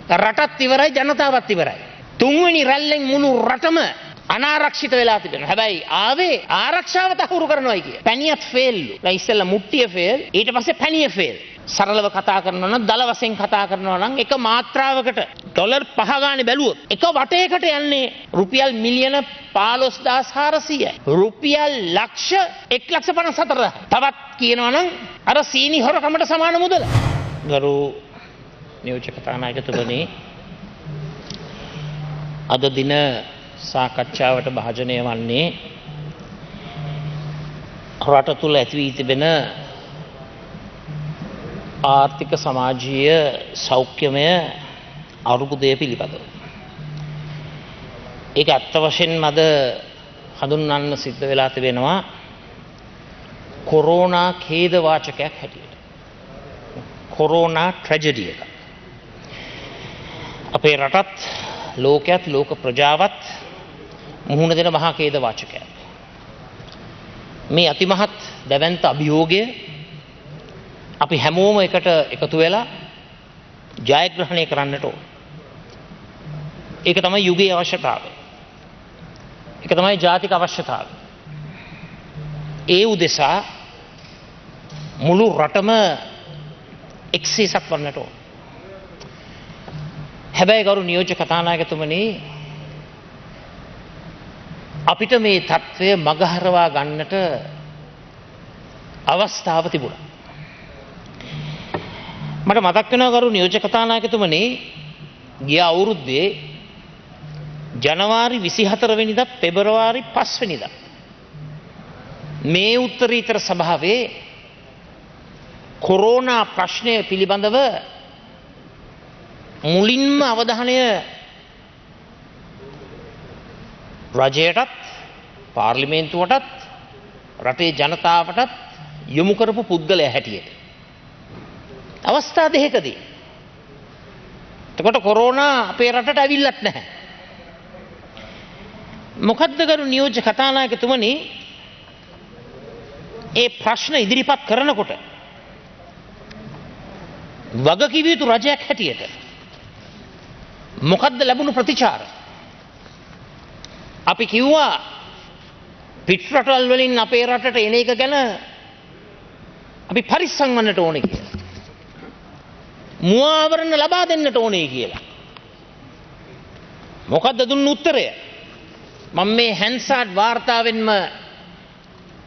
රටත් ඉවරයි ජනතාවත් ඉවරයි. තුන්වෙනි රැල්ලෙන් මුළු රටම අනාරක්ෂිත වෙලා තිබෙනවා. හැබැයි ආවේ ආරක්ෂාව තහවුරු කරනවායි කිය. පැණියත් ෆේල්ලු. දැන් ඉස්සෙල්ලා මුට්ටිය ෆේල්, ඊට පස්සේ පැණිය ෆේල්. සරලව කතා කරනවා නම් දල වශයෙන් කතා කරනවා නම් එක මාත්‍රාවකට ඩොලර් 5 ගානේ බැලුවොත් එක වටයකට යන්නේ රුපියල් මිලියන 15400යි. රුපියල් ලක්ෂ 1,54,000. තවත් කියනවා නම් අර සීනි හොරකමට සමාන මුදල. ගරු නියෝජ්‍ය කතානායකතුමනි, අද දින සාකච්ඡාවට භාජනය වන්නේ රට තුළ ඇති වී තිබෙන ආර්ථික සමාජීය සෞඛ්‍යමය අරුබුදය පිළිබඳව. ඒක ඇත්ත වශයෙන්ම අද හඳුන්වන්න සිද්ධ වෙලා තිබෙනවා කොරෝනා ඛේද වාචකයක් හැටියට. කොරෝනා ට්‍රැජඩි එක. අපේ රටත් ලෝකයත් ලෝක ප්‍රජාවත් මුහුණ දෙන මහා ඛේද වාචකයක්. මේ අතිමහත් දැවැන්ත අභියෝගය අපි හැමෝම එකට එකතු වෙලා ජයග්‍රහණය කරන්නට ඕන. ඒක තමයි යුගයේ අවශ්‍යතාවය. ඒක තමයි ජාතික අවශ්‍යතාවය. ඒ උදෙසා මුළු රටම එක්සේසක් වන්නට ඕන. හැබැයි ගරු නියෝජ්‍ය කතානායකතුමනි, අපිට මේ තත්ත්වය මගහරවා ගන්නට අවස්ථාව තිබුණා. මට මතක් වෙනවා ගරු නියෝජ්‍ය කතානායකතුමනි, ගිය අවුරුද්දේ ජනවාරි 24 වෙනිදා පෙබරවාරි 5 වෙනිදා මේ උත්තරීතර සභාවේ කොරෝනා ප්‍රශ්නය පිළිබඳව මුලින්ම අවධානය රජයටත් පාර්ලිමේන්තුවටත් රටේ ජනතාවටත් යොමු කරපු පුද්ගලයා හැටියට අවස්ථා දෙකකදී. එතකොට කොරෝනා අපේ රටට ඇවිල්ලත් නැහැ. මොකද්ද ගරු නියෝජ්‍ය කතානායකතුමනි, ඒ ප්‍රශ්න ඉදිරිපත් කරනකොට වගකිව යුතු රජයක් හැටියට මොකද්ද ලැබුණු ප්‍රතිචාර? අපි කිව්වා පිටරටවල් වලින් අපේ රටට එන එක ගැන අපි පරිස්සම් වන්නට ඕනේ කියලා. මුවාවරණ ලබා දෙන්නට ඕනේ කියලා. මොකද්ද දුන්න උත්තරය? මම මේ හැන්සාඩ් වාර්තාවෙන්ම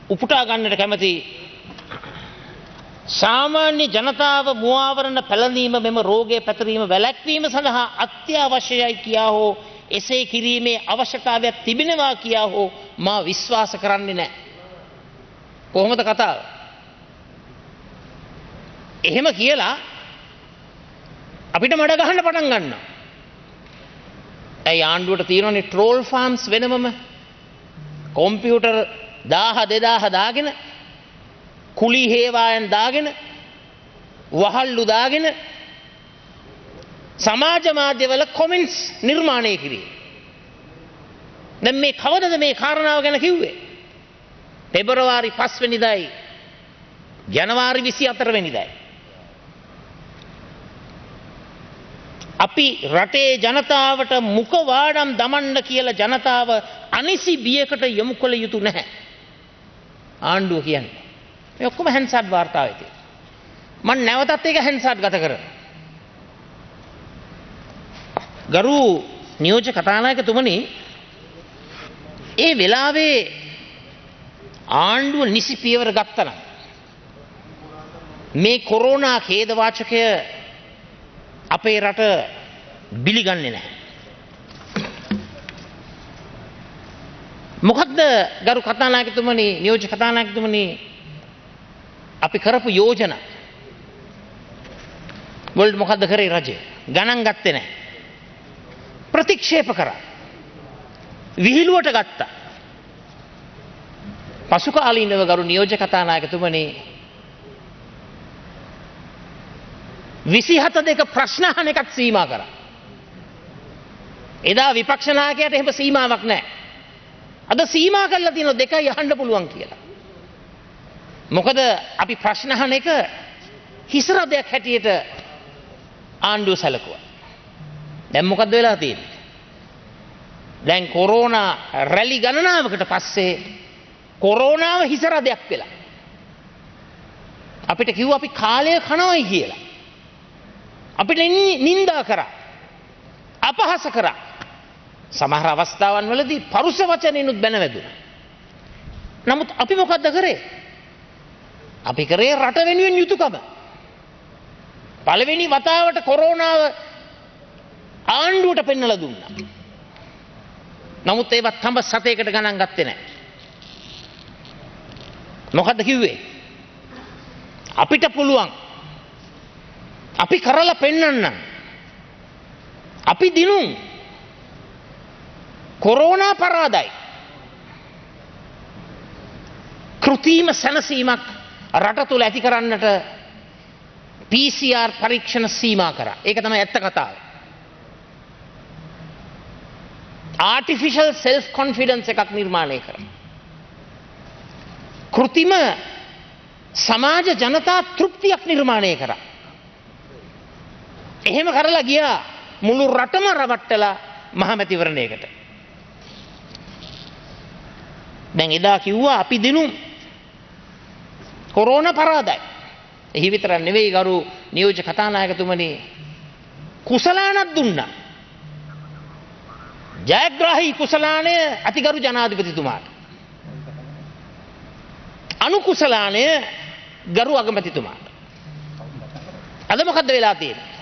උපුටා ගන්නට කැමති. සාමාන්‍ය ජනතාව මුවාවරණ පැළඳීම මෙම රෝගය පැතිරීම වැළැක්වීම සඳහා අත්‍යවශ්‍යයි කියා හෝ එසේ කිරීමේ අවශ්‍යතාවයක් තිබෙනවා කියා හෝ මා විශ්වාස කරන්නේ නැහැ. කොහොමද කතාව? එහෙම කියලා අපිට මඩ ගහන්න පටන් ගන්නවා. ඇයි ආණ්ඩුවට තියෙනවනේ ට්‍රෝල් ෆාම්ස් වෙනමම කොම්පියුටර් 1000 2000 දාගෙන කුලි හේවායන් දාගෙන වහල්ලු දාගෙන සමාජ මාධ්‍යවල කොමෙන්ට්ස් නිර්මාණය කිරීම. දැන් මේ කවදද මේ කාරණාව ගැන කිව්වේ? පෙබරවාරි 5 වෙනිදායි ජනවාරි 24 වෙනිදායි. අපි රටේ ජනතාවට මුඛවාඩම් දමන්න කියලා ජනතාව අනිසි බියකට යොමු කළ යුතු නැහැ. ආණ්ඩුව කියන්නේ. මේ ඔක්කොම හැන්සාඩ් වාර්තාවේ තියෙන. මම නැවතත් ඒක හැන්සාඩ් ගත කරනවා. ගරු නියෝජ්‍ය කතානායකතුමනි, ඒ වෙලාවේ ආණ්ඩුව නිසි පියවර ගත්තා නම් මේ කොරෝනා ඛේද වාචකය අපේ රට බිලිගන්නේ නැහැ. මොකද්ද ගරු කතානායකතුමනි, නියෝජ්‍ය කතානායකතුමනි, අපි කරපු යෝජනා වලට මොකද්ද කරේ රජය? ගණන් ගත්තේ නැහැ. ප්‍රතික්ෂේප කරා. විහිළුවට ගත්තා. පසු කාලීනව ගරු නියෝජ්‍ය කතානායකතුමනි, 27 ප්‍රශ්න අහන එකක් සීමා කරා. එදා විපක්ෂ නායකයාට එහෙම සීමාවක් නැහැ. අද සීමා කරලා තියෙනවා 2යි අහන්න පුළුවන් කියලා. මොකද අපි ප්‍රශ්න අහන එක හිසරදයක් හැටියට ආණ්ඩුව සැලකුවා. දැන් මොකද්ද වෙලා තියෙන්නේ? දැන් කොරෝනා රැලි ගණනාවකට පස්සේ කොරෝනාව හිස රදයක් වෙලා. අපිට කිව්වා අපි කාලය කනවයි කියලා. අපිට නින්දා කරා. අපහාස කරා. සමහර අවස්ථාවන් වලදී පරුෂ වචනිනුත් බැන වැදුනා. නමුත් අපි මොකද්ද කරේ? අපි කරේ රට වෙනුවෙන් යුතුයකම. පළවෙනි වතාවට කොරෝනාව ආණ්ඩුවට පෙන්නලා දුන්නා. නමුත් ඒවත් තඹ සතේකට ගණන් ගත්තේ නැහැ. මොකද්ද කිව්වේ? අපිට පුළුවන්. අපි කරලා පෙන්නන්නම්. අපි දිනුම්. කොරෝනා පරාදයි. කෘත්‍රිම සැනසීමක් රට තුල ඇති කරන්නට PCR පරීක්ෂණ සීමා කරා. ඒක තමයි ඇත්ත කතාව. ආටිෆිෂල් සෙල්ෆ් කොන්ෆිඩන්ස් එකක් නිර්මාණය කරා. කෘත්‍රිම සමාජ ජනතා තෘප්තියක් නිර්මාණය කරා. එහෙම කරලා ගියා මුළු රටම රවට්ටලා මහමැතිවරණයකට. දැන් එදා කිව්වා අපි දිනුම් කොරෝනා පරාදයි. එහි විතර නෙවෙයි ගරු නියෝජ්‍ය කතානායකතුමනි කුසලානක් දුන්නා. ජයග්‍රාහී කුසලානය අතිගරු ජනාධිපතිතුමාට. අනුකුසලානය ගරු අගමැතිතුමාට. අද මොකද්ද වෙලා තියෙන්නේ?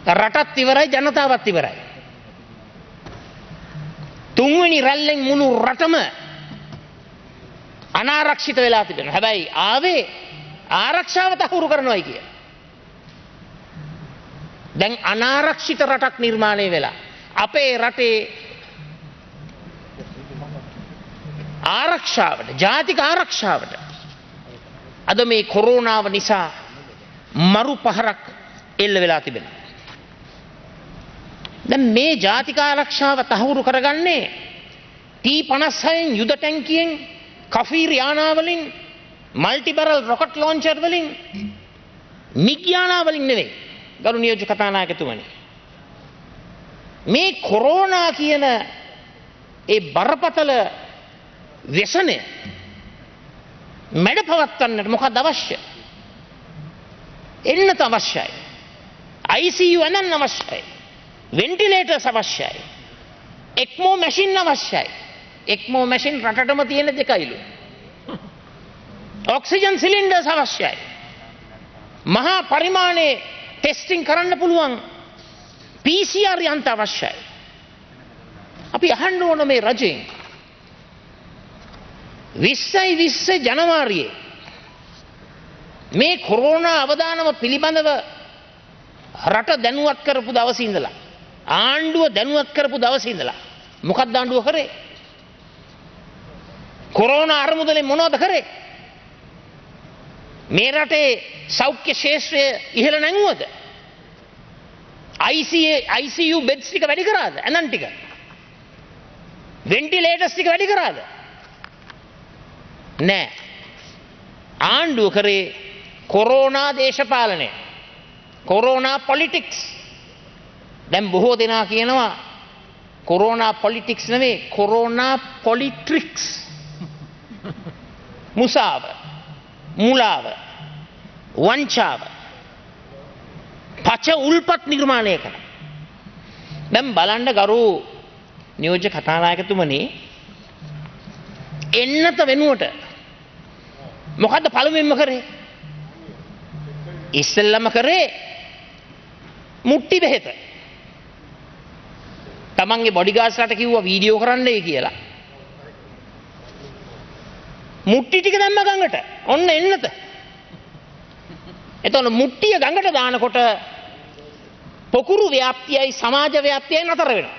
රටත් ඉවරයි ජනතාවත් ඉවරයි. තුන්වෙනි රැල්ලෙන් මුළු රටම අනාරක්ෂිත වෙලා තිබෙනවා. හැබැයි ආවේ ආරක්ෂාව තහවුරු කරනවායි කිය. දැන් අනාරක්ෂිත රටක් නිර්මාණය වෙලා අපේ රටේ ආරක්ෂාවට ජාතික ආරක්ෂාවට අද මේ කොරෝනාව නිසා මරු පහරක් එල්ල වෙලා තිබෙනවා. දැන් මේ ජාතික ආරක්ෂාව තහවුරු කරගන්නේ T56 යුද ටැංකියෙන් කෆීර් යානාවලින් මල්ටි බැරල් රොකට් ලොන්චර් වලින් මිග් යානාවලින් නෙවෙයි ගරු නියෝජ්‍ය කතානායකතුමනි. මේ කොරෝනා කියන ඒ බරපතල ව්‍යසනය මැඩ පවත්වන්නට මොකක්ද අවශ්‍ය? එන්නත අවශ්‍යයි. ICU ඇඳන්න අවශ්‍යයි. වෙන්ටිලේටර්ස් අවශ්‍යයි. එක්මෝ මැෂින් අවශ්‍යයි. එක්මෝ මැෂින් රටටම තියෙන දෙකයිලු. ඔක්සිජන් සිලින්ඩර්ස් අවශ්‍යයි. මහා පරිමාණයේ ටෙස්ටිං කරන්න පුළුවන් PCR යන්ත්‍ර අවශ්‍යයි. අපි අහන්න ඕන මේ රජයෙන් 20 ජනවාරියේ මේ කොරෝනා අවදානම පිළිබඳව රට දැනුවත් කරපු දවසේ ඉඳලා ආණ්ඩුව දැනුවත් කරපු දවසේ ඉඳලා මොකක්ද ආණ්ඩුව කරේ? කොරෝනා අරමුදලේ මොනවද කරේ? මේ රටේ සෞඛ්‍ය ශාස්ත්‍රය ඉහළ නැංගුවද? ICU බෙඩ්ස් ටික වැඩි කරාද? ඇනන් ටික. වෙන්ටිලේටර්ස් ටික වැඩි කරාද? නෑ. ආණ්ඩුව කරේ කොරෝනා දේශපාලනය. Corona politics. දැන් බොහෝ දෙනා කියනවා කොරෝනා පොලිටික්ස් නෙවෙයි කොරෝනා පොලිට්‍රික්ස්. මුසාව, මුලාව, වංචාව, පච උල්පත් නිර්මාණය කරන. දැන් බලන්න ගරු නියෝජ්‍ය කතානායකතුමනි එන්නත වෙනුවට මොකද්ද පළමුවෙන්ම කරේ? ඉස්සෙල්ලම කරේ මුට්ටි බෙහෙත. තමන්ගේ බොඩිගාඩ්ස්ලාට කිව්වා වීඩියෝ කරන්නයි කියලා. මුට්ටි ටික දැම්ම ගඟට. ඔන්න එන්නත. එතකොට මුට්ටිය ගඟට දානකොට පොකුරු ව්‍යාප්තියයි සමාජ ව්‍යාප්තියයි නතර වෙනවා.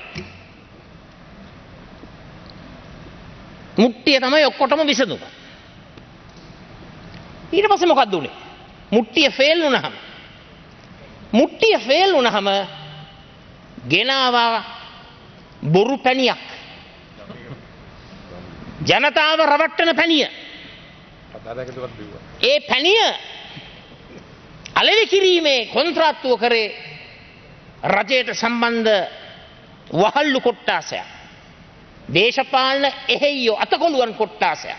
මුට්ටිය තමයි ඔක්කොටම විසඳුම. ඊට පස්සේ මොකක්ද උනේ? මුට්ටිය ෆේල් වුණාම ගෙනාවා බොරු පැණියක්. ජනතාව රවට්ටන පැණිය. ඒ පැණිය අලෙවි කිරීමේ කොන්ත්‍රාත්තුව කරේ රජයට සම්බන්ධ වහල්ලු කොට්ටාසයක්. දේශපාලන එහෙයියෝ අතකොළුවන් කොට්ටාසයක්.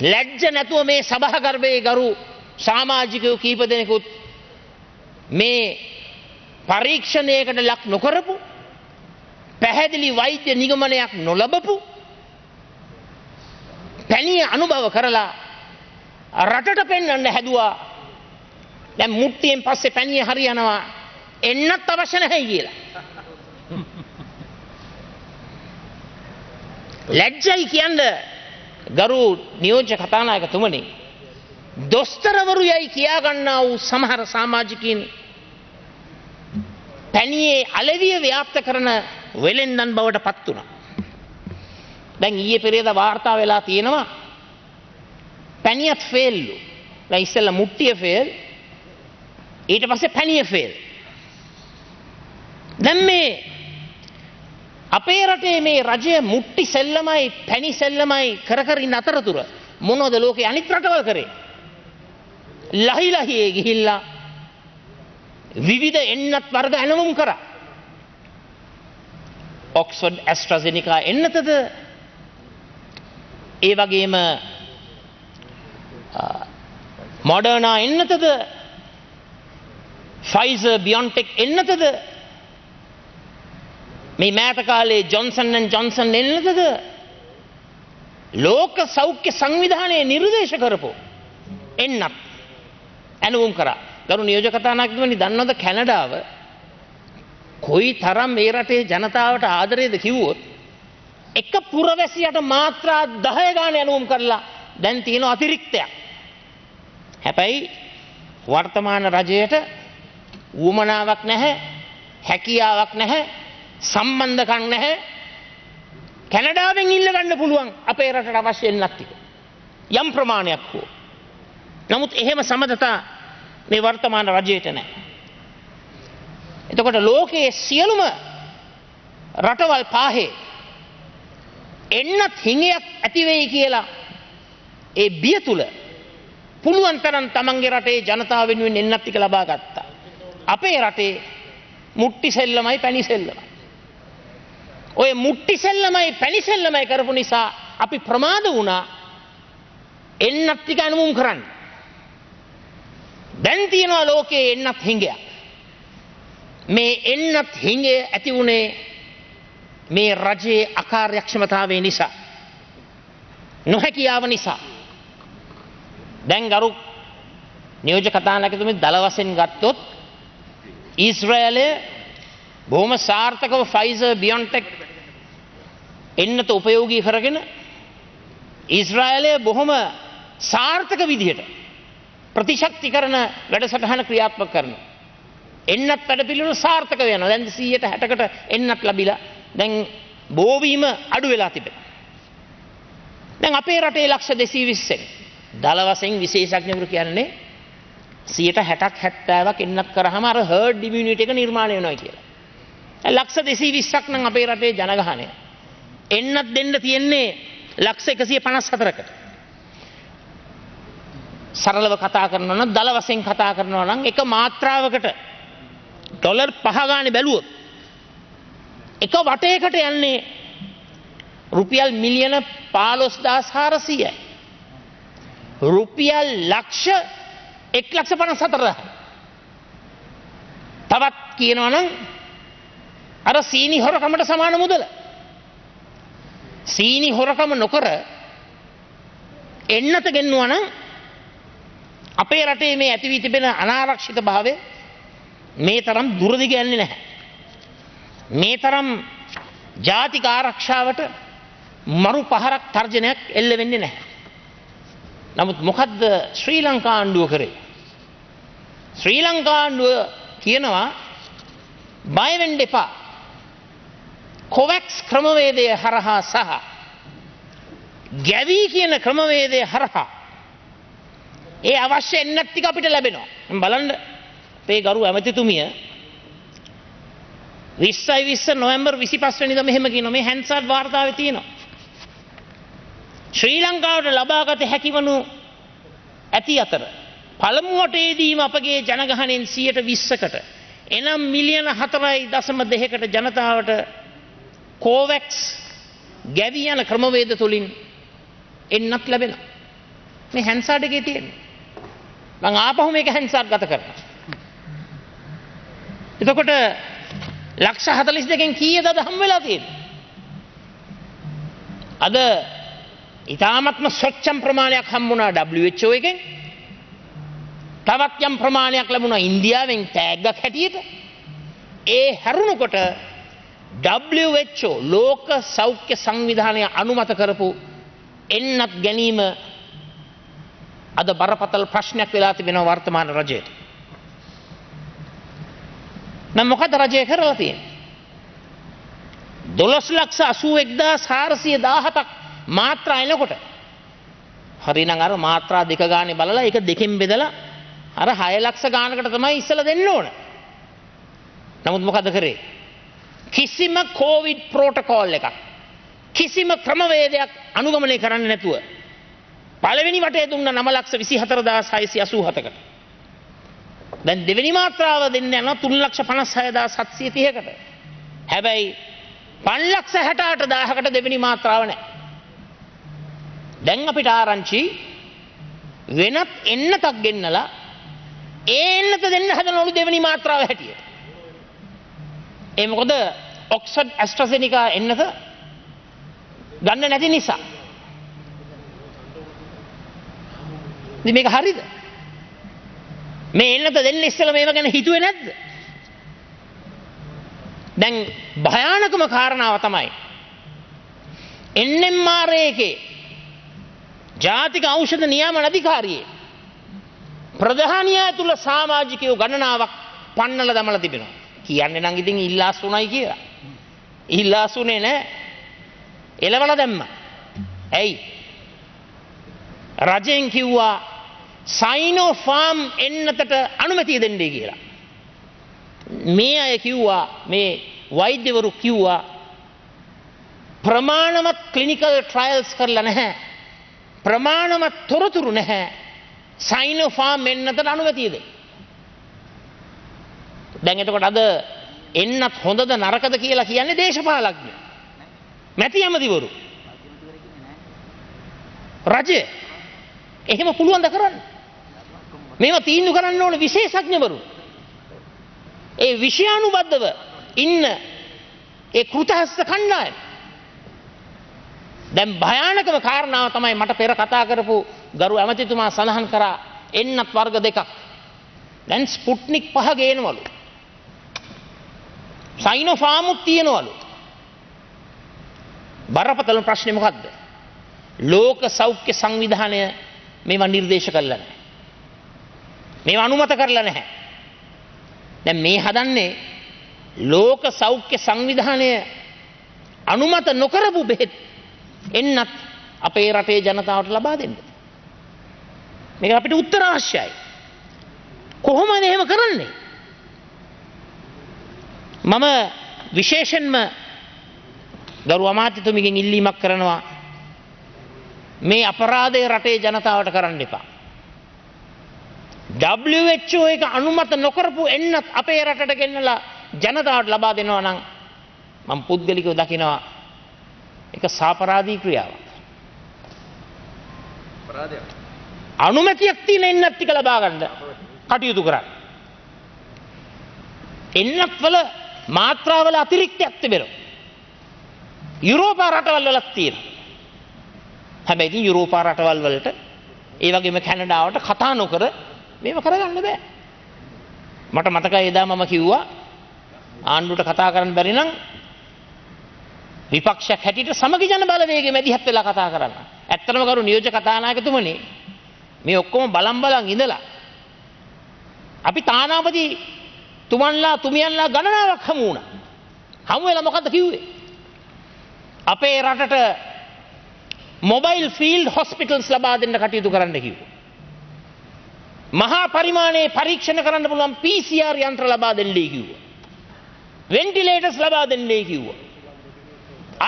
ලැජ්ජ නැතුව මේ සභාගර්භයේ ගරු සමාජිකයෝ කීප දෙනෙකුත් මේ පරීක්ෂණයකට ලක් නොකරපු පැහැදිලි වෛද්‍ය නිගමනයක් නොලබපු පැණිය අනුභව කරලා රටට පෙන්වන්න හැදුවා. දැන් මුට්ටියෙන් පස්සේ පැණිය හරියනවා එන්නත් අවශ්‍ය නැහැ කියලා. ලැජ්ජයි කියන්නේ ගරු නියෝජ්‍ය කතානායකතුමනි, දොස්තරවරු යයි කියා ගන්නා වූ සමහර සමාජිකයින් පැණියේ අලෙවිය ව්‍යාප්ත කරන වෙලෙන්දන් බවට පත් වුණා. දැන් ඊයේ පෙරේදා වාර්තා වෙලා තියෙනවා පැණියත් ෆේල්ලු. දැන් ඉස්සෙල්ලා මුට්ටිය ෆේල්, ඊට පස්සේ පැණිය ෆේල්. දැන් මේ අපේ රටේ මේ රජය මුට්ටි සෙල්ලමයි පැණි සෙල්ලමයි කර කර ඉන්න අතරතුර මොනවද ලෝකේ අනිත් රටවල් කරේ? ලහි ලහියේ ගිහිල්ලා විවිධ එන්නත් වර්ග ඇනවුම් කරා. ඔක්ස්ෆර්ඩ් ඇස්ට්‍රාසෙනිකා එන්නතද, ඒ වගේම මොඩර්නා එන්නතද, ෆයිසර් බියොන්ටෙක් එන්නතද, මේ මෑත කාලේ ජොන්සන් ඇන් ජොන්සන් එන්නතද, ලෝක සෞඛ්‍ය සංවිධානයේ නිර්දේශ කරපු එන්නත් ඇනවුම් කරා. ගරු නියෝජක කතානායකතුමනි, දන්නවද කැනඩාව කොයි තරම් මේ රටේ ජනතාවට ආදරේද කිව්වොත් එක පුරවැසියට මාත්‍රා 10 ගාන ඇනවුම් කරලා දැන් තියෙන අතිරික්තයක්. හැබැයි වර්තමාන රජයට උවමනාවක් නැහැ, හැකියාවක් නැහැ, සම්බන්ධකම් නැහැ. කැනඩාවෙන් ඉල්ල ගන්න පුළුවන් අපේ රටට අවශ්‍ය එන්නත් ටික යම් ප්‍රමාණයක් හෝ. නමුත් එහෙම සමදතා මේ වර්තමාන රජයට නැහැ. එතකොට ලෝකයේ සියලුම රටවල් පාහේ එන්නත් හිඟයක් ඇති වෙයි කියලා ඒ බිය තුල පුළුවන් තරම් තමන්ගේ රටේ ජනතාව වෙනුවෙන් එන්නත් ටික ලබා ගත්තා. අපේ රටේ මුට්ටි සෙල්ලමයි පැණි සෙල්ලමයි. ඔය මුට්ටි සෙල්ලමයි පැණි සෙල්ලමයි කරපු නිසා අපි ප්‍රමාද වුණා එන්නත් ටික අනුමුම් කරන්න. දැන් තියෙනවා ලෝකයේ එන්නත් හිඟයක්. මේ එන්නත් හිඟය ඇති වුණේ මේ රජයේ අකාර්යක්ෂමතාවය නිසා, නොහැකියාව නිසා. දැන් ගරු නියෝජ්‍ය කතානායකතුමනි, දල වශයෙන් ගත්තොත් ඊශ්‍රායලය බොහොම සාර්ථකව ෆයිසර් බියොන්ටෙක් එන්නත උපයෝගී කරගෙන ඊශ්‍රායලය බොහොම සාර්ථක විදිහට ප්‍රතිශක්තිකරණ වැඩසටහන ක්‍රියාත්මක කරනවා. එන්නත් වැඩ පිළිවෙල සාර්ථක වෙනවා. දැන් 160කට එන්නත් ලැබිලා දැන් බෝවීම අඩු වෙලා තිබෙනවා. දැන් අපේ රටේ ලක්ෂ 220ක් දල වශයෙන් විශේෂඥවරු කියන්නේ 60ක් 70ක් එන්නත් කරාම අර හර්ඩ් ඉමුනිටි එක නිර්මාණය වෙනවා කියලා. ලක්ෂ 220ක් නම් අපේ රටේ ජනගහනය. එන්නත් දෙන්න තියෙන්නේ ලක්ෂ 154කට. සරලව කතා කරනවා නම්, දල වශයෙන් කතා කරනවා නම්, එක මාත්‍රාවකට ඩොලර් 5 ගානේ බැලුවොත් එක වටයකට යන්නේ රුපියල් මිලියන 15400යි. රුපියල් ලක්ෂ 1,54,000. තවත් කියනවා නම් අර සීනි හොරකමට සමාන මුදල. සීනි හොරකම නොකර එන්නත ගෙන්නුවා නම් අපේ රටේ මේ ඇති වී තිබෙන අනාරක්ෂිත භාවය මේ තරම් දුරදිග යන්නේ නැහැ. මේ තරම් ජාතික ආරක්ෂාවට මරු පහරක් තර්ජනයක් එල්ල වෙන්නේ නැහැ. නමුත් මොකද්ද ශ්‍රී ලංකා ආණ්ඩුව කරේ? ශ්‍රී ලංකා ආණ්ඩුව කියනවා බය වෙන්න එපා. කොවැක්ස් ක්‍රමවේදය හරහා සහ ගැවී කියන ක්‍රමවේදය හරහා ඒ අවශ්‍ය එන්නත් ටික අපිට ලැබෙනවා. බලන්න අපේ ගරු ඇමතිතුමිය 2020 නොවැම්බර් 25 වෙනිදා මෙහෙම කියනවා. මේ හැන්සාඩ් වාර්තාවේ තියෙනවා. ශ්‍රී ලංකාවට ලබාගත හැකි වනු ඇති අතර පළමු වටේදීම අපගේ ජනගහනයෙන් 20%කට එනම් මිලියන 4.2කට ජනතාවට කෝවැක්ස් ගැවී යන ක්‍රමවේද තුලින් එන්නත් ලැබෙනවා. මේ හැන්සාඩ් එකේ තියෙන්නේ. මම ආපහු මේක හැන්සාඩ් ගත කරනවා. එතකොට ලක්ෂ 42කින් කීයද අද හම් වෙලා තියෙන්නේ? අද ඊටාත්ම ස්වච්ඡම් ප්‍රමාණයක් හම්බුණා WHO එකෙන්. තවත් යම් ප්‍රමාණයක් ලැබුණා ඉන්දියාවෙන් ටැග්ගක් හැටියට. ඒ හැරුණකොට WHO ලෝක සෞඛ්‍ය සංවිධානය අනුමත කරපු එන්නත් ගැනීම අද බරපතල ප්‍රශ්නයක් වෙලා තිබෙනවා වර්තමාන රජයට. නම් මොකද රජය කරලා තියෙන්නේ? 12,81,417ක් මාත්‍රා එනකොට හරිනම් අර මාත්‍රා දෙක ගානේ බලලා ඒක දෙකෙන් බෙදලා අර 6 ලක්ෂ ගානකට තමයි ඉස්සලා දෙන්න ඕන. නමුත් මොකද කරේ? කිසිම කොවිඩ් ප්‍රෝටෝකෝල් එකක් කිසිම ක්‍රමවේදයක් අනුගමනය කරන්නේ නැතුව පළවෙනි වටේ දුන්න 9,24,687කට. දැන් දෙවෙනි මාත්‍රාව දෙන්න යනවා 3,56,730කට. හැබැයි 5,68,000කට දෙවෙනි මාත්‍රාව නැහැ. දැන් අපිට ආරංචි වෙනත් එන්නතක් ගෙන්නලා ඒ එන්නත දෙන්න හදනවලු දෙවෙනි මාත්‍රාව හැටියට. ඒ මොකද ඔක්ස්ෆර්ඩ් ඇස්ට්‍රාසෙනිකා එන්නත ගන්න නැති නිසා. ඉතින් මේක හරිද? මේ එන්නත දෙන්න ඉස්සෙල්ලා මේව ගැන හිතුවේ නැද්ද? දැන් භයානකම කාරණාව තමයි NMR එකේ ජාතික ඖෂධ නියාමන අධිකාරියේ ප්‍රධානියා තුල සමාජිකයෝ ගණනාවක් පන්නලා දමලා තිබෙනවා. කියන්නේ නම් ඉතින් ඉල්ලාසුණයි කියලා. ඉල්ලාසුනේ නැහැ. එලවලා දැම්මා. ඇයි? රජෙන් කිව්වා සයිනෝෆාම් එන්නතට අනුමැතිය දෙන්නයි කියලා. මේ අය කිව්වා මේ වෛද්‍යවරු කිව්වා ප්‍රමාණවත් ක්ලිනිකල් ට්‍රයල්ස් කරලා නැහැ. ප්‍රමාණවත් තොරතුරු නැහැ. සයිනෝෆාම් එන්නතට අනුමැතිය දෙන්න. දැන් එතකොට අද එන්නත් හොඳද නරකද කියලා කියන්නේ දේශපාලඥයෝ. මැති ඇමතිවරු. රජය එහෙම පුළුවන් ද කරන්න? මේවා තීන්දුව කරන්න ඕන විශේෂඥවරු. ඒ විෂයානුබද්ධව ඉන්න ඒ කෘතහස්ත කණ්ඩායම. දැන් භයානකම කාරණාව තමයි මට පෙර කතා කරපු ගරු ඇමතිතුමා සඳහන් කරා එන්නත් වර්ග දෙකක්. දැන් ස්පුට්නික් 5 ගේනවලු. සයිනෝෆාමුත් තියනවලු. බරපතල ප්‍රශ්නේ මොකද්ද? ලෝක සෞඛ්‍ය සංවිධානය මේවා නිර්දේශ කළා නැහැ. මේවා අනුමත කරලා නැහැ. දැන් මේ හදන්නේ ලෝක සෞඛ්‍ය සංවිධානය අනුමත නොකරපු බෙහෙත් එන්නත් අපේ රටේ ජනතාවට ලබා දෙන්න. මේක අපිට උත්තර අවශ්‍යයි. කොහොමද එහෙම කරන්නේ? මම විශේෂයෙන්ම ගරු අමාත්‍යතුමිගෙන් ඉල්ලීමක් කරනවා මේ අපරාධය රටේ ජනතාවට කරන්න එපා. WHO එක අනුමත නොකරපු එන්නත් අපේ රටට ගෙන්නලා ජනතාවට ලබා දෙනවා නම් මම පුද්ගලිකව දකිනවා ඒක සාපරාධී ක්‍රියාවක්. අපරාධයක්. අනුමැතියක් තියෙන එන්නත් ටික ලබා ගන්න කටයුතු කරන්න. එන්නත් වල මාත්‍රාවල අතිරික්තයක් තිබෙනවා. යුරෝපා රටවල් වලත් තියෙනවා. හැබැයි ඉතින් යුරෝපා රටවල් වලට ඒ වගේම කැනඩාවට කතා නොකර මේව කරගන්න බෑ. මට මතකයි එදා මම කිව්වා ආණ්ඩුවට කතා කරන්න බැරි නම් විපක්ෂයක් හැටියට සමගි ජන බලවේගයේ මැදිහත් වෙලා කතා කරන්න. ඇත්තටම කරු නියෝජ්‍ය කතානායකතුමනි මේ ඔක්කොම බලන් ඉඳලා අපි තානාපති තුමන්ලා තුමියන්ලා ගණනාවක් හමු වුණා. හමු වෙලා මොකද්ද කිව්වේ? අපේ රටට මොබයිල් ෆීල්ඩ් හොස්පිටල්ස් ලබා දෙන්න කටයුතු කරන්න කිව්වා. මහා පරිමාණයේ පරීක්ෂණ කරන්න පුළුවන් PCR යන්ත්‍ර ලබා දෙන්නයි කිව්වා. වෙන්ටිලේටර්ස් ලබා දෙන්නයි කිව්වා.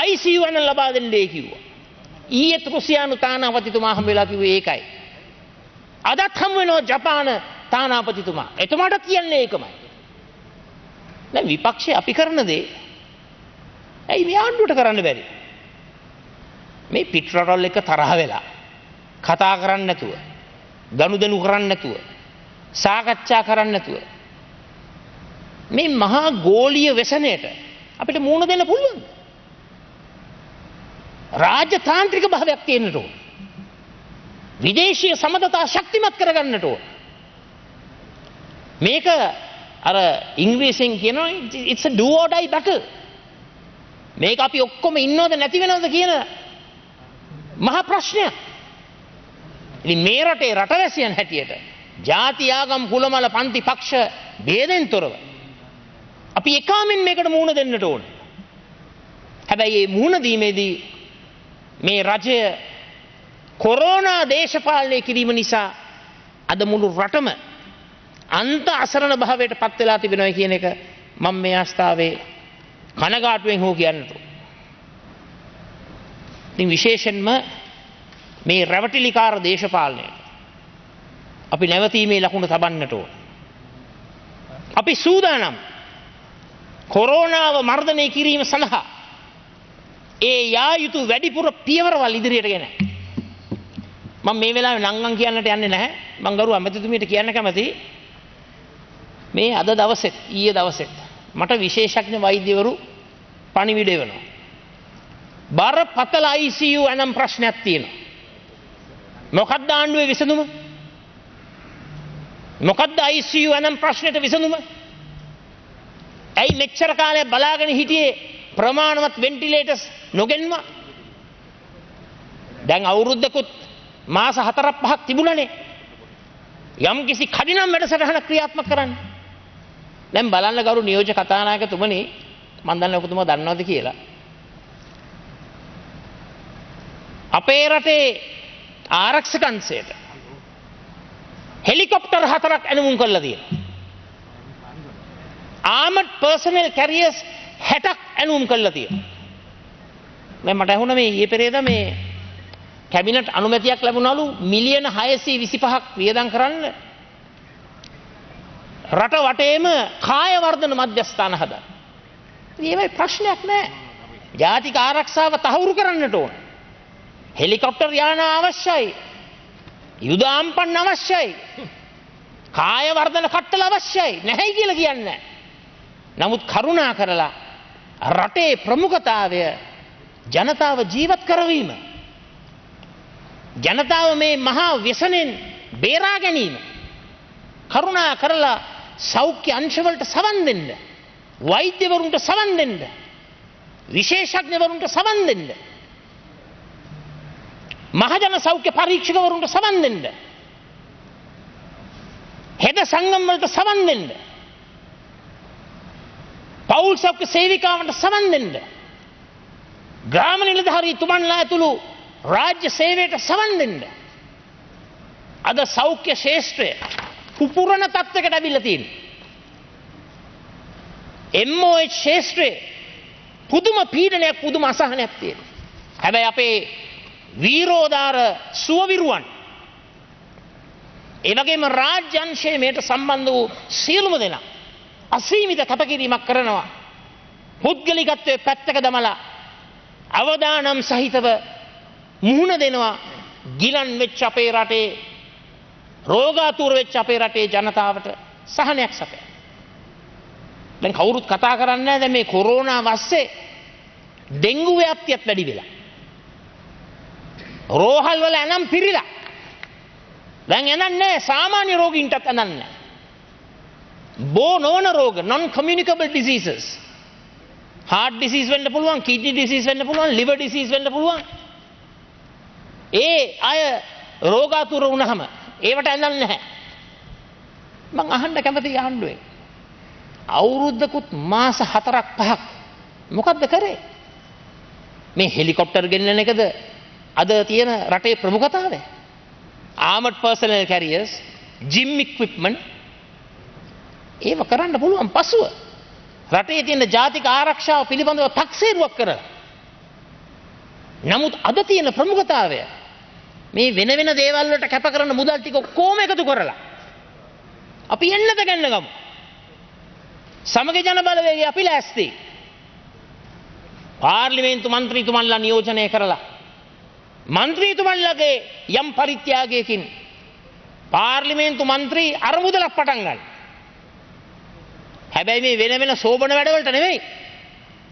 ICU වන ලබා දෙන්නයි කිව්වා. ඊයේත් රුසියානු තානාපතිතුමා හම් වෙලා කිව්වේ ඒකයි. අදත් හම් වෙනවා ජපාන තානාපතිතුමා. එතුමාට කියන්නේ ඒකමයි. දැන් විපක්ෂය අපි කරන දේ ඇයි මේ ආණ්ඩුවට කරන්න බැරි? මේ පිටරටවල් එක තරහ වෙලා කතා කරන්නේ නැතුව, ගනුදෙනු කරන්නේ නැතුව, සාකච්ඡා කරන්නේ නැතුව මේ මහා ගෝලීය වෙසණයට අපිට මුහුණ දෙන්න පුළුවන්. රාජතාන්ත්‍රික භාවයක් තියෙන්නට ඕන. විදේශීය සමදතා ශක්තිමත් කරගන්නට ඕන. මේක අර ඉංග්‍රීසියෙන් කියනවා it's a do or die battle. මේක අපි ඔක්කොම ඉන්නවද නැති වෙනවද කියන මහා ප්‍රශ්නයක්. ඉතින් මේ රටේ රටවැසියන් හැටියට ජාති ආගම් කුලමල පන්ති පක්ෂ ભેදෙන් තොරව අපි එකාමින් මේකට මුහුණ දෙන්නට ඕන. හැබැයි මේ මුහුණ දීමේදී මේ රජය කොරෝනා දේශපාලනය කිරීම නිසා අද මුළු රටම අන්ත අසරණ භාවයට පත් වෙලා තිබෙනවා කියන එක මම මේ අවස්ථාවේ කනගාටුවෙන් හෝ කියන්නට. ඉතින් විශේෂයෙන්ම මේ රැවටිලිකාර දේශපාලනය අපි නැවතීමේ ලකුණු තබන්නට ඕන. අපි සූදානම් කොරෝනාව මර්ධනය කිරීම සඳහා ඒ යා යුතු වැඩිපුර පියවරවල් ඉදිරියට ගෙන. මම මේ වෙලාවේ නංගන් කියන්නට යන්නේ නැහැ. මම ගරු අමතිතුමියට කියන්න කැමතියි. මේ අද දවසෙත් ඊයේ දවසෙත් මට විශේෂඥ වෛද්‍යවරු පණිවිඩ වෙනවා. බරපතල ICU අනම් ප්‍රශ්නයක් තියෙනවා. මොකක්ද ආණ්ඩුවේ විසඳුම? මොකක්ද ICU අනම් ප්‍රශ්නෙට විසඳුම? ඇයි මෙච්චර කාලයක් බලාගෙන හිටියේ ප්‍රමාණවත් වෙන්ටිලේටර්ස් නොගෙන්ම? දැන් අවුරුද්දකුත් මාස 4-5ක් තිබුණනේ. යම් කිසි කඩිනම් වැඩසටහනක් ක්‍රියාත්මක කරන්න. දැන් බලන්න ගරු නියෝජ්‍ය කතානායකතුමනි, මම දන්නේ ඔබතුමා දන්නවද කියලා. අපේ රටේ ආරක්ෂක අංශයට හෙලිකොප්ටර් 4ක් ඇනුම් කරලා තියෙනවා. armored personnel carriers 60ක් ඇනුම් කරලා තියෙනවා. දැන් මට ඇහුණා මේ ඊයේ පෙරේදා මේ කැබිනට් අනුමැතියක් ලැබුණලු මිලියන 625ක් වියදම් කරන්න රට වටේම කාය වර්ධන මධ්‍යස්ථාන හදන්න. ඒවයි ප්‍රශ්නයක් නැහැ. ජාතික ආරක්ෂාව තහවුරු කරන්නට ඕන. හෙලිකොප්ටර් යාන අවශ්‍යයි. යුද ආම්පන්න අවශ්‍යයි. කාය වර්ධන කට්ටල අවශ්‍යයි. නැහැයි කියලා කියන්නේ නැහැ. නමුත් කරුණා කරලා රටේ ප්‍රමුඛතාවය ජනතාව ජීවත් කරවීම, ජනතාව මේ මහා ව්‍යසනෙන් බේරා ගැනීම, කරුණා කරලා සෞඛ්‍ය අංශවලට සවන් දෙන්න, වෛද්‍යවරුන්ට සවන් දෙන්න, විශේෂඥවරුන්ට සවන් දෙන්න, මහජන සෞඛ්‍ය පරීක්ෂකවරුන්ට සවන් දෙන්න, හෙද සංගම් වලට සවන් දෙන්න, පෞල් සෞඛ්‍ය සේවිකාවන්ට සවන් දෙන්න, ග්‍රාම නිලධාරී තුමන්ලා ඇතුළු රාජ්‍ය සේවයට සවන් දෙන්න. අද සෞඛ්‍ය ශාස්ත්‍රය පුපුරන තත්ත්වයකට ඇවිල්ලා තියෙනවා. MOH ශාස්ත්‍රයේ පුදුම පීඩනයක්, පුදුම අසහනයක් තියෙනවා. හැබැයි අපේ වීරෝදාර සුවවිරුවන්, ඒ වගේම රාජ්‍ය අංශයේ මේට සම්බන්ධ වූ සියලුම දෙනා අසීමිත කැපකිරීමක් කරනවා. පුද්ගලිකත්වයේ පැත්තක දමලා අවදානම් සහිතව මුහුණ දෙනවා ගිලන් වෙච්ච අපේ රටේ, රෝගාතුර වෙච්ච අපේ රටේ ජනතාවට සහනයක් සපයන. දැන් කවුරුත් කතා කරන්නේ නැහැ දැන් මේ කොරෝනා වස්සේ ඩෙන්ගු ව්‍යාප්තියත් වැඩි වෙලා. රෝහල් වල එනම් පිරීලා. දැන් එනන්නේ සාමාන්‍ය රෝගීන්ටත් එනන්නේ. බෝ නොවන රෝග, non communicable diseases. heart disease වෙන්න පුළුවන්, kidney disease වෙන්න පුළුවන්, liver disease වෙන්න පුළුවන්. ඒ අය රෝගාතුර වුණාම ඒවට ඇඳන්නේ නැහැ. මං අහන්න කැමතියි ආණ්ඩුවේ. අවුරුද්දකුත් මාස 4-5ක් මොකද්ද කරේ? මේ හෙලිකොප්ටර් ගෙන්නන එකද අද තියෙන රටේ ප්‍රමුඛතාවය? armored personnel carriers, gym equipment ඒව කරන්න පුළුවන් පසුව. රටේ තියෙන ජාතික ආරක්ෂාව පිළිබඳව තක්සේරුවක් කරලා. නමුත් අද තියෙන ප්‍රමුඛතාවය මේ වෙන වෙන දේවල් වලට කැප කරන මුදල් ටික කොහොම එකතු කරලා අපි එන්නද ගන්න ගමු. සමග ජන බලවේගය අපි ලෑස්ති. පාර්ලිමේන්තු මන්ත්‍රීතුමන්ලා නියෝජනය කරලා මන්ත්‍රීතුමන්ලගේ යම් පරිත්‍යාගයකින් පාර්ලිමේන්තු මන්ත්‍රී අරමුදලක් පටන් ගන්න. හැබැයි මේ වෙන වෙන සෝබන වැඩවලට නෙවෙයි.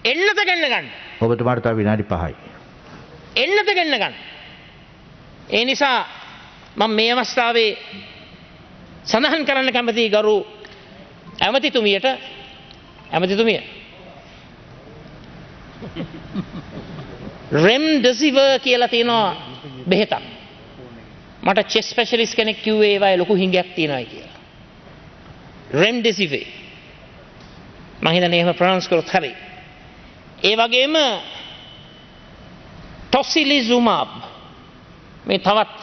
එන්නත ගන්න ගන්න. ඔබතුමාට තව විනාඩි 5යි. එන්නත ගන්න ගන්න. ඒ නිසා මම මේ අවස්ථාවේ සඳහන් කරන්න කැමතියි ගරු ඇමතිතුමියට රෙම්ඩෙසිවිර් කියලා තියෙනවා බෙහෙතක්. මට චෙස් ස්පෙෂලිස්ට් කෙනෙක් කිව්වේ ඒවයි ලොකු හිඟයක් තියෙනවායි කියලා. රෙම්ඩෙසිවිර් මම හිතන්නේ එහෙම ප්‍රොනවුන්ස් කරොත් හරි. ඒ වගේම ටොසිලිසුමාබ් මේ තවත්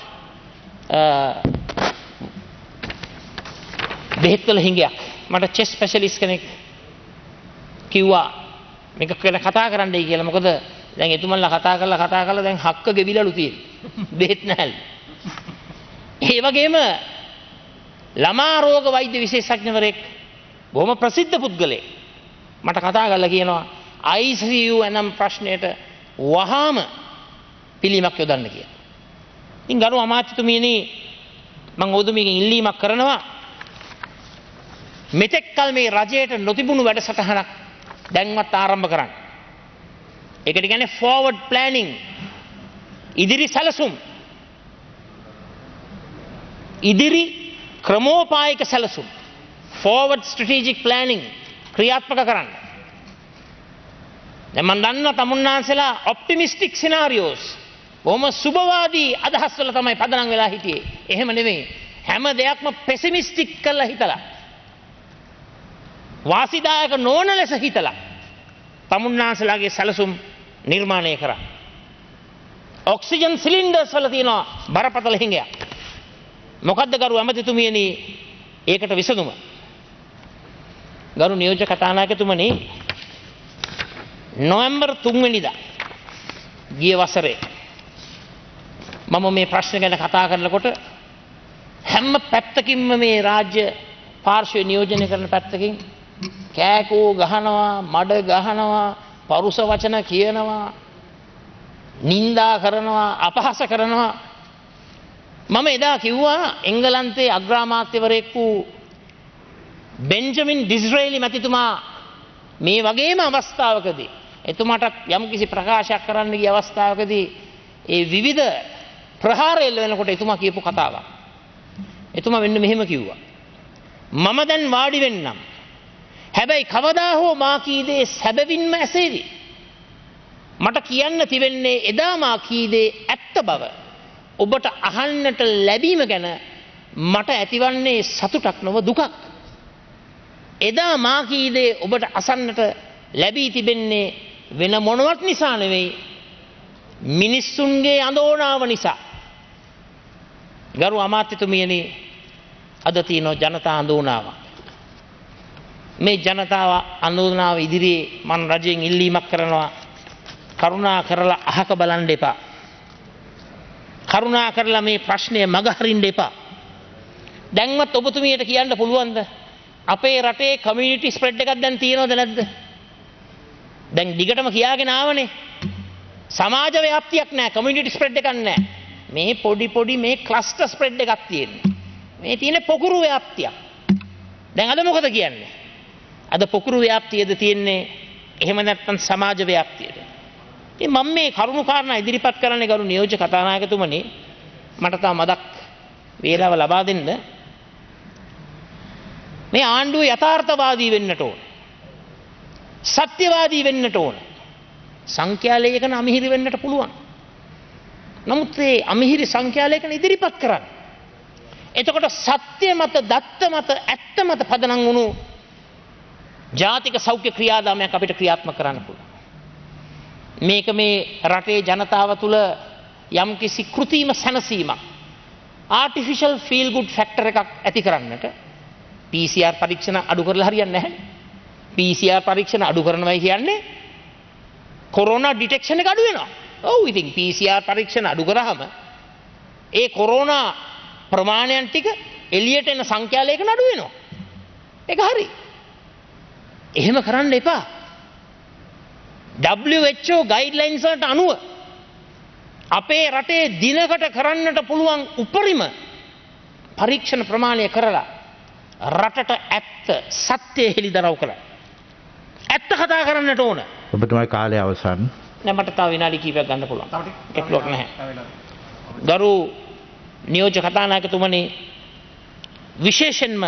බෙහෙත් වල හිඟයක්. මට චෙස් ස්පෙෂලිස්ට් කෙනෙක් කිව්වා මේක ගැන කතා කරන්නයි කියලා. මොකද දැන් එතුමන්ලා කතා කරලා දැන් හක්ක ගෙවිලලු තියෙන්නේ. බෙහෙත් නැහැලු. ඒ වගේම ළමා රෝග වෛද්‍ය විශේෂඥවරයෙක් බොහොම ප්‍රසිද්ධ පුද්ගලයෙක් මට කතා කරලා කියනවා ICU එනම් ප්‍රශ්නයට වහාම පිළිමක් යොදන්න කියලා. ඉතින් ගරු අමාත්‍යතුමියනි මම ඔබතුමියගෙන් ඉල්ලීමක් කරනවා මෙතෙක් කල මේ රජයට නොතිබුණු වැඩසටහනක් දැන්වත් ආරම්භ කරන්න. ඒකට කියන්නේ forward planning ඉදිරි සැලසුම්. ඉදිරි ක්‍රමෝපායක සැලසුම් forward strategic planning ක්‍රියාත්මක කරන්න. දැන් මම දන්නවා තමුන්නාන්සලා optimistic scenarios බොහොම සුබවාදී අදහස් වල තමයි පදනම් වෙලා හිටියේ. එහෙම නෙමෙයි. හැම දෙයක්ම pessimistic කරලා හිතලා වාසිදායක නොවන ලෙස හිතලා තමුන්නාන්සලාගේ සැලසුම් නිර්මාණය කරා. ඔක්සිජන් සිලින්ඩර්ස් වල තියෙනවා බරපතල හිඟයක්. මොකද්ද ගරු ඇමතිතුමියනි ඒකට විසඳුම? ගරු නියෝජ්‍ය කතානායකතුමනි නොවැම්බර් 3 වෙනිදා ගිය වසරේ මම මේ ප්‍රශ්න ගැන කතා කරනකොට හැම පැත්තකින්ම මේ රාජ්‍ය පාර්ශ්වය නියෝජනය කරන පැත්තකින් කෑකෝ ගහනවා, මඩ ගහනවා, පරුස වචන කියනවා, නින්දා කරනවා, අපහාස කරනවා. මම එදා කිව්වා එංගලන්තයේ අග්‍රාමාත්‍යවරයෙකු බෙන්ජමින් ඩිස්රේලි මැතිතුමා මේ වගේම අවස්ථාවකදී එතුමාට යම්කිසි ප්‍රකාශයක් කරන්න ගිය අවස්ථාවකදී ඒ විවිධ ප්‍රහාර එල්ල වෙනකොට එතුමා කියපු කතාවක්. එතුමා මෙන්න මෙහෙම කිව්වා. මම දැන් වාඩි වෙන්නම්. හැබැයි කවදා හෝ මා කී දේ සැබවින්ම ඇසේවි. මට කියන්න තිබෙන්නේ එදා මා කී දේ ඇත්ත බව. ඔබට අහන්නට ලැබීම ගැන මට ඇතිවන්නේ සතුටක් නොව දුකක්. එදා මා කී දේ ඔබට අසන්නට ලැබී තිබෙන්නේ වෙන මොනවත් නිසා නෙවෙයි මිනිස්සුන්ගේ අඳෝනාව නිසා. ගරු අමාත්‍යතුමියනි අද තියෙන ජනතා අඳෝනාව. මේ ජනතාව අඳෝනාව ඉදිරියේ මම රජයෙන් ඉල්ලීමක් කරනවා කරුණා කරලා අහක බලන්න එපා. කරුණා කරලා මේ ප්‍රශ්නය මගහරින්න එපා. දැන්වත් ඔබතුමියට කියන්න පුළුවන්ද අපේ රටේ කමියුනිටි ස්ප්‍රෙඩ් එකක් දැන් තියෙනවද නැද්ද? දැන් දිගටම කියාගෙන ආවනේ. සමාජ ව්‍යාප්තියක් නැහැ, කමියුනිටි ස්ප්‍රෙඩ් එකක් නැහැ. මේ පොඩි මේ ක්ලස්ටර් ස්ප්‍රෙඩ් එකක් තියෙන්නේ. මේ තියෙන්නේ පොකුරු ව්‍යාප්තියක්. දැන් අද මොකද කියන්නේ? අද පොකුරු ව්‍යාප්තියද තියෙන්නේ එහෙම නැත්නම් සමාජ ව්‍යාප්තියද? ඉතින් මම මේ කරුණු කාරණා ඉදිරිපත් කරන්නේ ගරු නියෝජ්‍ය කතානායකතුමනි මට තා මදක් වේලාව ලබා දෙන්න. මේ ආණ්ඩුව යථාර්ථවාදී වෙන්නට ඕන. සත්‍යවාදී වෙන්නට ඕන. සංඛ්‍යාලේඛන අමිහිරි වෙන්නට පුළුවන්. නමුත් මේ අමිහිරි සංඛ්‍යාලේඛන ඉදිරිපත් කරන්න. එතකොට සත්‍ය මත, දත්ත මත, ඇත්ත මත පදනම් වුණු ජාතික සෞඛ්‍ය ක්‍රියාදාමයක් අපිට ක්‍රියාත්මක කරන්න පුළුවන්. මේක මේ රටේ ජනතාව තුළ යම්කිසි කෘත්‍රිම සැනසීමක් ආටිෆිෂල් ෆීල් ගුඩ් ෆැක්ටර් එකක් ඇති කරන්නට PCR පරීක්ෂණ අඩු කරලා හරියන්නේ නැහැ. PCR පරීක්ෂණ අඩු කරනවයි කියන්නේ කොරෝනා ඩිටෙක්ෂන් එක අඩු වෙනවා. ඔව් ඉතින් PCR පරීක්ෂණ අඩු කරාම ඒ කොරෝනා ප්‍රමාණයන් ටික එළියට එන සංඛ්‍යාලයක අඩු වෙනවා. ඒක හරි. එහෙම කරන්න එපා. WHO ගයිඩ්ලයින්ස් වලට අනුව අපේ රටේ දිනකට කරන්නට පුළුවන් උපරිම පරීක්ෂණ ප්‍රමාණය කරලා රටට ඇත්ත සත්‍ය හෙළිදරව් කරලා ඇත්ත කතා කරන්නට ඕන. ඔබතුමාගේ කාලය අවසන්. නෑ මට තව විනාඩි කිහිපයක් ගන්න පුළුවන්. එක්ලොක් නැහැ. ගරු නියෝජ්‍ය කතානායකතුමනි විශේෂයෙන්ම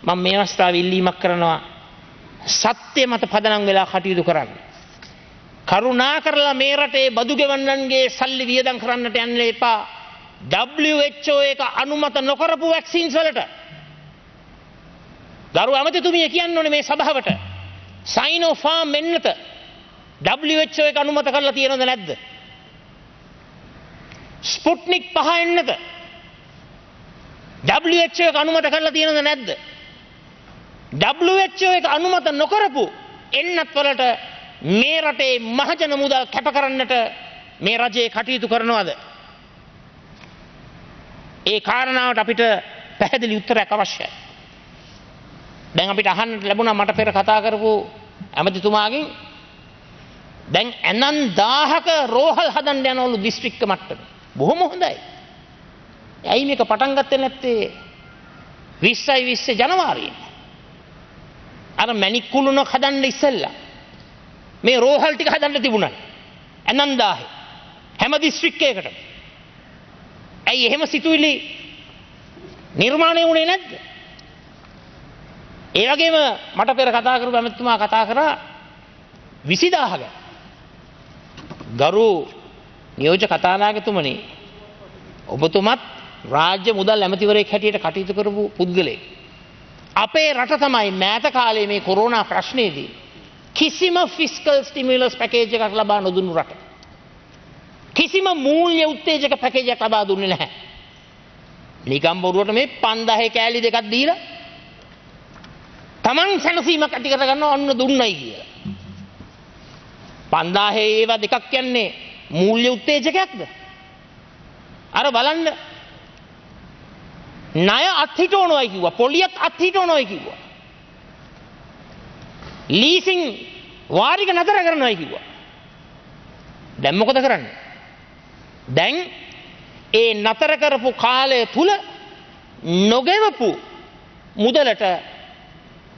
මම මේ අවස්ථාවේ ඉල්ලීමක් කරනවා සත්‍ය මත පදනම් වෙලා කටයුතු කරන්න. කරුණා කරලා මේ රටේ බදු ගෙවන්නන්ගේ සල්ලි වියදම් කරන්නට යන්න එපා. WHO එක අනුමත නොකරපු වැක්සින්ස් වලට. ගරු අමතිතුමිය කියන්න ඕනේ මේ සභාවට. සයිනෝෆාම් එන්නත WHO එක අනුමත කරලා තියෙනවද නැද්ද? ස්පුට්නික් 5 එන්නත WHO එක අනුමත කරලා තියෙනවද නැද්ද? WHO එක අනුමත නොකරපු එන්නත් වලට මේ රටේ මහජන මුදල් කැප කරන්නට මේ රජයේ කටයුතු කරනවද? ඒ කාරණාවට අපිට පැහැදිලි උත්තරයක් අවශ්‍යයි. දැන් අපිට අහන්නට ලැබුණා මට පෙර කතා කරපු ඇමතිතුමාගෙන් දැන් ඇනන් 1000ක රෝහල් හදන්න යනවලු දිස්ත්‍රික්ක මට්ටමේ. බොහොම හොඳයි. ඇයි මේක පටන් ගත්තේ නැත්තේ 20 ජනවාරියේ? අර මැණික් කුළුණක් හදන්න ඉස්සෙල්ලා මේ රෝහල් ටික හදන්න තිබුණා. ඇනන් 1000 හැම දිස්ත්‍රික්කයකටම. ඇයි එහෙම සිතුවිලි නිර්මාණය වුණේ නැද්ද? ඒ වගේම මට පෙර කතා කරපු ඇමතිතුමා කතා කරා 20000 ගැන. ගරු නියෝජ්‍ය කතානායකතුමනි ඔබතුමත් රාජ්‍ය මුදල් ඇමතිවරයෙක් හැටියට කටයුතු කරපු පුද්ගලයෙක්. අපේ රට තමයි මෑත කාලේ මේ කොරෝනා ප්‍රශ්නයේදී කිසිම ෆිස්කල් ස්ටිමියුලස් පැකේජ් එකක් ලබා නොදුන්නු රට. කිසිම මූල්‍ය උත්තේජක පැකේජ් එකක් ලබා දුන්නේ නැහැ. නිකම් බොරුවට මේ 5000 කෑලි දෙකක් දීලා තමන් සැනසීමක් ඇති කරගන්න ඔන්න දුන්නයි කියලා. 5000 ඒවා දෙකක් කියන්නේ මූල්‍ය උත්තේජකයක්ද? අර බලන්න ණය අත්හිටවනවායි කිව්වා, පොලියත් අත්හිටවනවායි කිව්වා. ලීසින් වාරික නතර කරනවායි කිව්වා. දැන් මොකද කරන්නේ? දැන් ඒ නතර කරපු කාලය තුල නොගෙවපු මුදලට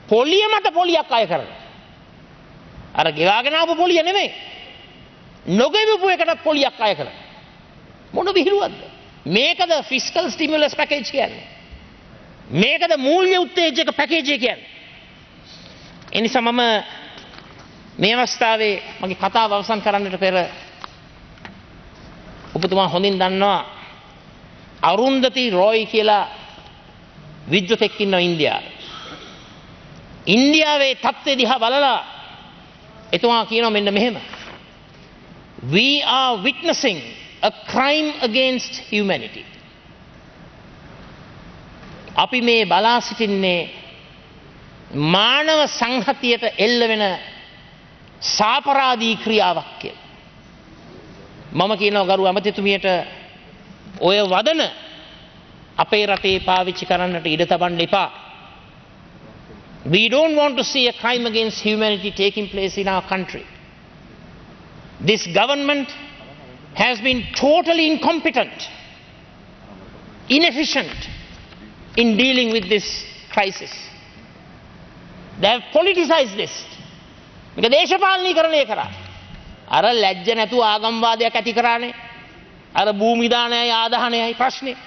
පොලිය මත පොලියක් අය කරනවා. අර ගෙවාගෙන ආපු පොලිය නෙමෙයි. නොගෙවපු එකටත් පොලියක් අය කරනවා. මොන විහිළුවක්ද? මේකද ෆිස්කල් ස්ටිමියුලස් පැකේජ් කියන්නේ? මේකද මූල්‍ය උත්තේජක පැකේජ් කියන්නේ? එනිසා මම මේ අවස්ථාවේ මගේ කතාව අවසන් කරන්නට පෙර ඔබතුමා හොඳින් දන්නවා අරුන්දති රොයි කියලා විද්වතෙක් ඉන්නවා ඉන්දියාවේ. ඉන්දියාවේ තත්ත්වය දිහා බලලා එතුමා කියනවා මෙන්න මෙහෙම. We are witnessing a crime against humanity. අපි මේ බලා සිටින්නේ මානව සංහතියට එල්ල වෙන සාපරාධී ක්‍රියාවක් කියලා. මම කියනවා ගරු අමතිතුමියට ඔය වදන අපේ රටේ පාවිච්චි කරන්නට ඉඩ තබන්න එපා. We don't want to see a crime against humanity taking place in our country. This government has been totally incompetent, inefficient in dealing with this crisis. They have politicized this. මේක දේශපාලනීකරණය කරා. අර ලැජ්ජ නැතුව ආගම්වාදයක් ඇති කරානේ. අර භූමි දානයයි ආදාහනයයි ප්‍රශ්නේ.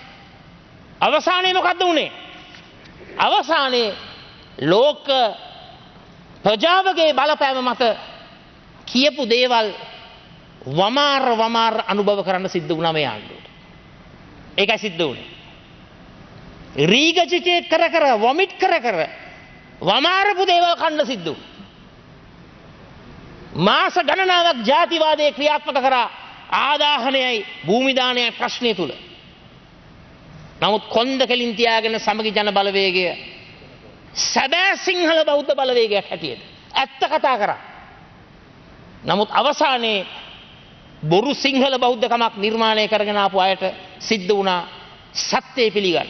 අවසානයේ මොකද්ද උනේ? අවසානයේ ලෝක ප්‍රජාවගේ බලපෑම මත කියපු දේවල් වමාර අනුභව කරන්න සිද්ධ වුණා මේ ආණ්ඩුවට. ඒකයි සිද්ධ වුණේ. රීගජිටේට් කර වොමිට් කර වමාරපු දේවල් කන්න සිද්ධ වුණා. මාස ගණනාවක් ජාතිවාදයේ ක්‍රියාත්මක කරා ආදාහනයයි භූමි දානයයි ප්‍රශ්නය තුල. නමුත් කොන්ද කෙලින් තියාගෙන සමගි ජන බලවේගය සැබෑ සිංහල බෞද්ධ බලවේගයක් හැටියට ඇත්ත කතා කරා. නමුත් අවසානයේ බොරු සිංහල බෞද්ධකමක් නිර්මාණය කරගෙන ආපු අයට සිද්ධ වුණා සත්‍යය පිළිගන්න.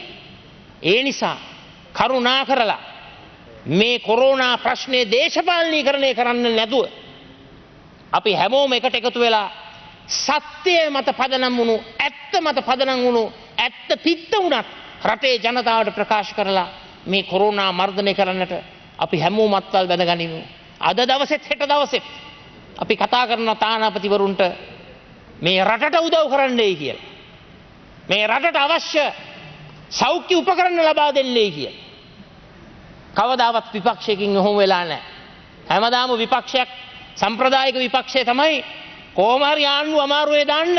ඒ නිසා කරුණා කරලා මේ කොරෝනා ප්‍රශ්නේ දේශපාලනීකරණය කරන්න නැතුව අපි හැමෝම එකට එකතු වෙලා සත්‍යය මත පදනම් වුණු ඇත්ත මත පදනම් වුණු ඇත්ත තිත්ත වුණත් රටේ ජනතාවට ප්‍රකාශ කරලා මේ කොරෝනා මර්ධනය කරන්නට අපි හැමෝම අත්වල් බැඳගනිමු. අද දවසෙත් හෙට දවසෙත් අපි කතා කරන තානාපතිවරුන්ට මේ රටට උදව් කරන්නයි කියලා. මේ රටට අවශ්‍ය සෞඛ්‍ය උපකරණ ලබා දෙන්නයි කියලා. කවදාවත් විපක්ෂයකින් ඔහොම වෙලා නැහැ. හැමදාම විපක්ෂයක් සම්ප්‍රදායික විපක්ෂය තමයි කොහොම හරි ආණ්ඩුව අමාරුවේ දාන්න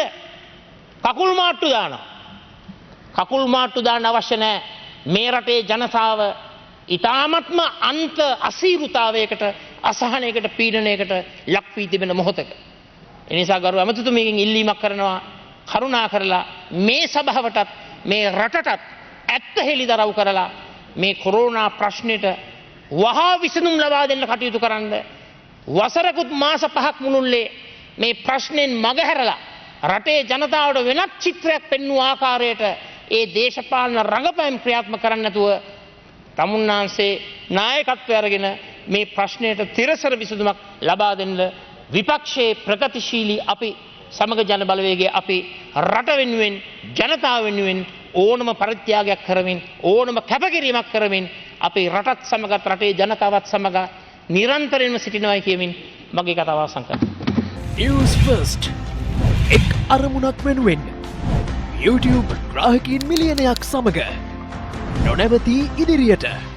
කකුල් මාට්ටු දානවා. කකුල් මාට්ටු දාන්න අවශ්‍ය නැහැ. මේ රටේ ජනතාව ඊ타මත්ම අන්ත අසීරුතාවයකට අසහනයකට පීඩනයකට ලක් වී තිබෙන මොහොතක. ඒ නිසා ගරු ඇමතිතුමියගෙන් ඉල්ලීමක් කරනවා කරුණා කරලා මේ සභාවටත් මේ රටටත් ඇත්ත හෙළිදරව් කරලා මේ කොරෝනා ප්‍රශ්නෙට වහා විසඳුම් ලබා දෙන්න කටයුතු කරන්න. වසරකුත් මාස 5ක් මුළුල්ලේ මේ ප්‍රශ්නෙන් මගහැරලා රටේ ජනතාවට වෙනත් චිත්‍රයක් පෙන්වූ ආකාරයට ඒ දේශපාලන රංගපෑම් ක්‍රියාත්මක කරන්න නැතුව තමුන්නාන්සේ නායකත්වය අරගෙන මේ ප්‍රශ්නයට තිරසර විසඳුමක් ලබා දෙන්න විපක්ෂයේ ප්‍රගතිශීලී අපි සමග ජන බලවේගය අපි රට වෙනුවෙන් ජනතාව වෙනුවෙන් ඕනම පරිත්‍යාගයක් කරමින් ඕනම කැපකිරීමක් කරමින් අපි රටත් සමගත් රටේ ජනතාවත් සමග නිරන්තරයෙන්ම සිටිනවායි කියමින් මගේ කතාව අවසන් කරනවා. News First එක් අරමුණක් වෙනුවෙන් YouTube ග්‍රාහකීන් මිලියනයක් සමග නොනැවතී ඉදිරියට